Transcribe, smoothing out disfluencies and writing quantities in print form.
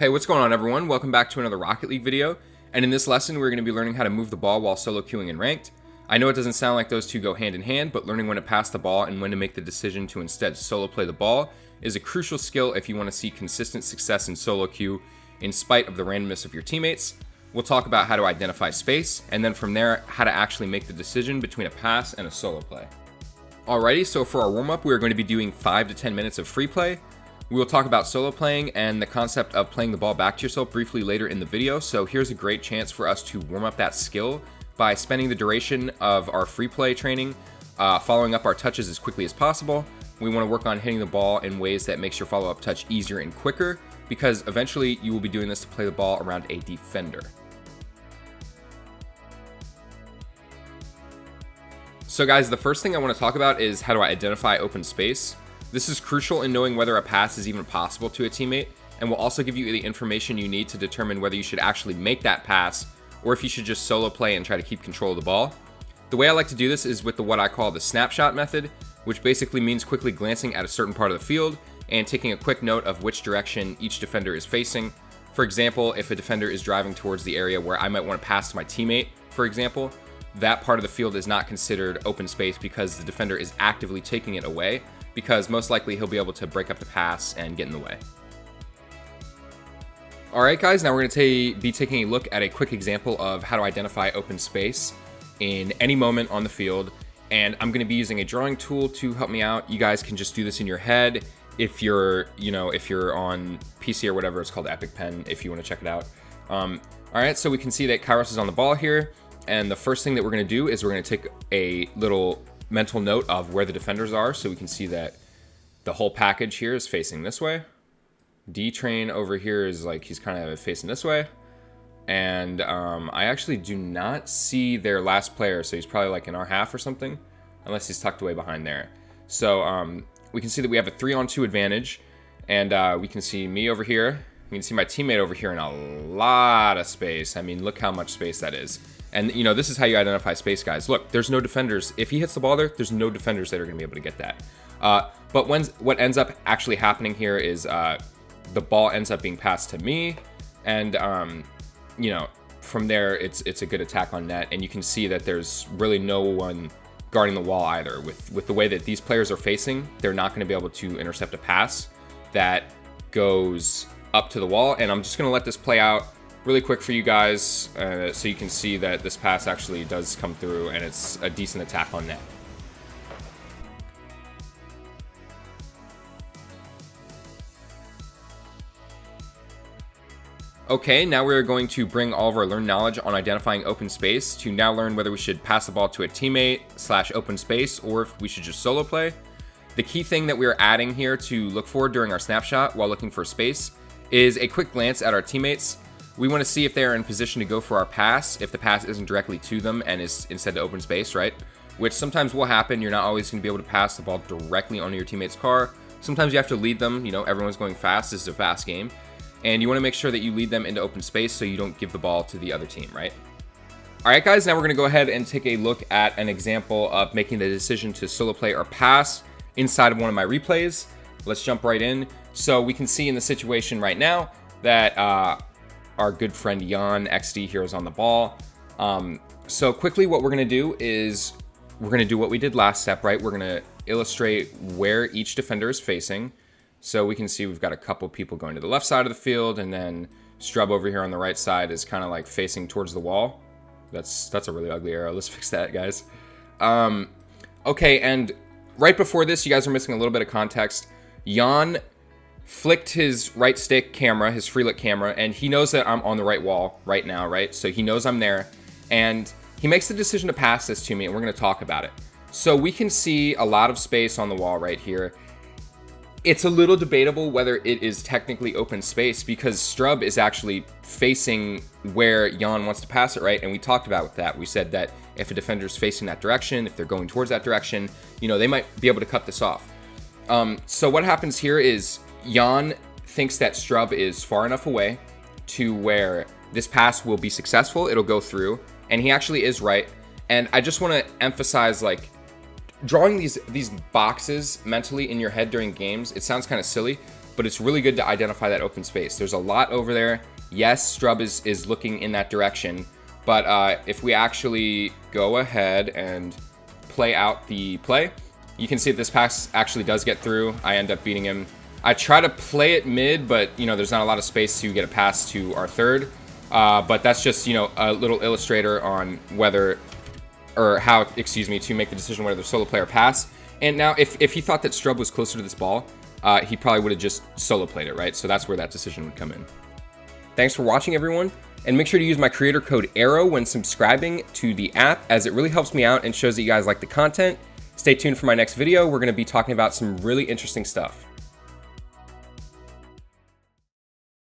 Hey, what's going on everyone? Welcome back to another Rocket League video, and in this lesson we're going to be learning how to move the ball while solo queuing in ranked. I know it doesn't sound like those two go hand in hand, but learning when to pass the ball and when to make the decision to instead solo play the ball is a crucial skill if you want to see consistent success in solo queue in spite of the randomness of your teammates. We'll talk about how to identify space, and then from there, how to actually make the decision between a pass and a solo play. Alrighty, so for our warm-up, we are going to be doing 5 to 10 minutes of free play. We will talk about solo playing and the concept of playing the ball back to yourself briefly later in the video, so here's a great chance for us to warm up that skill by spending the duration of our free play training following up our touches as quickly as possible. We want to work on hitting the ball in ways that makes your follow-up touch easier and quicker, because eventually you will be doing this to play the ball around a defender. So guys, the first thing I want to talk about is how to identify open space. This is crucial in knowing whether a pass is even possible to a teammate, and will also give you the information you need to determine whether you should actually make that pass or if you should just solo play and try to keep control of the ball. The way I like to do this is with what I call the snapshot method, which basically means quickly glancing at a certain part of the field and taking a quick note of which direction each defender is facing. For example, if a defender is driving towards the area where I might want to pass to my teammate, for example, that part of the field is not considered open space because the defender is actively taking it away, because most likely he'll be able to break up the pass and get in the way. Alright guys, now we're going to be taking a look at a quick example of how to identify open space in any moment on the field, and I'm going to be using a drawing tool to help me out. You guys can just do this in your head if you're on PC or whatever. It's called Epic Pen if you want to check it out. Alright, so we can see that Kairos is on the ball here, and the first thing that we're going to do is we're going to take a little mental note of where the defenders are, so we can see that the whole package here is facing this way. D-Train over here is like, he's kind of facing this way, and I actually do not see their last player, so he's probably like in our half or something, unless he's tucked away behind there. So we can see that we have a 3-on-2 advantage, and we can see me over here. We can see my teammate over here in a lot of space. I mean, look how much space that is. And, you know, this is how you identify space, guys. Look, there's no defenders. If he hits the ball there, there's no defenders that are going to be able to get that. But what ends up actually happening here is the ball ends up being passed to me. And, you know, from there, it's a good attack on net. And you can see that there's really no one guarding the wall either. With the way that these players are facing, they're not going to be able to intercept a pass that goes up to the wall. And I'm just going to let this play out really quick for you guys, so you can see that this pass actually does come through and it's a decent attack on net. Okay, now we're going to bring all of our learned knowledge on identifying open space to now learn whether we should pass the ball to a teammate / open space or if we should just solo play. The key thing that we are adding here to look for during our snapshot while looking for space is a quick glance at our teammates. We want to see if they're in position to go for our pass, if the pass isn't directly to them and is instead to open space, right? Which sometimes will happen. You're not always going to be able to pass the ball directly onto your teammate's car. Sometimes you have to lead them. You know, everyone's going fast. This is a fast game. And you want to make sure that you lead them into open space so you don't give the ball to the other team, right? All right, guys, now we're going to go ahead and take a look at an example of making the decision to solo play or pass inside of one of my replays. Let's jump right in. So we can see in the situation right now that our good friend Jan XD here is on the ball. So quickly, what we're going to do is we're going to do what we did last step, right? We're going to illustrate where each defender is facing. So we can see we've got a couple people going to the left side of the field, and then Strub over here on the right side is kind of like facing towards the wall. That's a really ugly arrow. Let's fix that, guys. Okay, and right before this, you guys are missing a little bit of context. Jan flicked his right stick camera, his free lit camera, and he knows that I'm on the right wall right now, right? So he knows I'm there, and he makes the decision to pass this to me, and we're going to talk about it. So we can see a lot of space on the wall right here. It's a little debatable whether it is technically open space because Strub is actually facing where Jan wants to pass it, right? And we talked about that. We said that if a defender is facing that direction, if they're going towards that direction, you know, they might be able to cut this off. So what happens here is Jan thinks that Strub is far enough away to where this pass will be successful. It'll go through, and he actually is right. And I just want to emphasize, like, drawing these boxes mentally in your head during games, it sounds kind of silly, but it's really good to identify that open space. There's a lot over there. Yes, Strub is looking in that direction, but if we actually go ahead and play out the play, you can see that this pass actually does get through. I end up beating him. I try to play it mid, but, you know, there's not a lot of space to get a pass to our third. But that's just, you know, a little illustrator on whether, or how, excuse me, to make the decision whether the solo player pass. And now, if he thought that Strub was closer to this ball, he probably would have just solo played it, right? So that's where that decision would come in. Thanks for watching, everyone. And make sure to use my creator code Aero when subscribing to the app, as it really helps me out and shows that you guys like the content. Stay tuned for my next video. We're going to be talking about some really interesting stuff.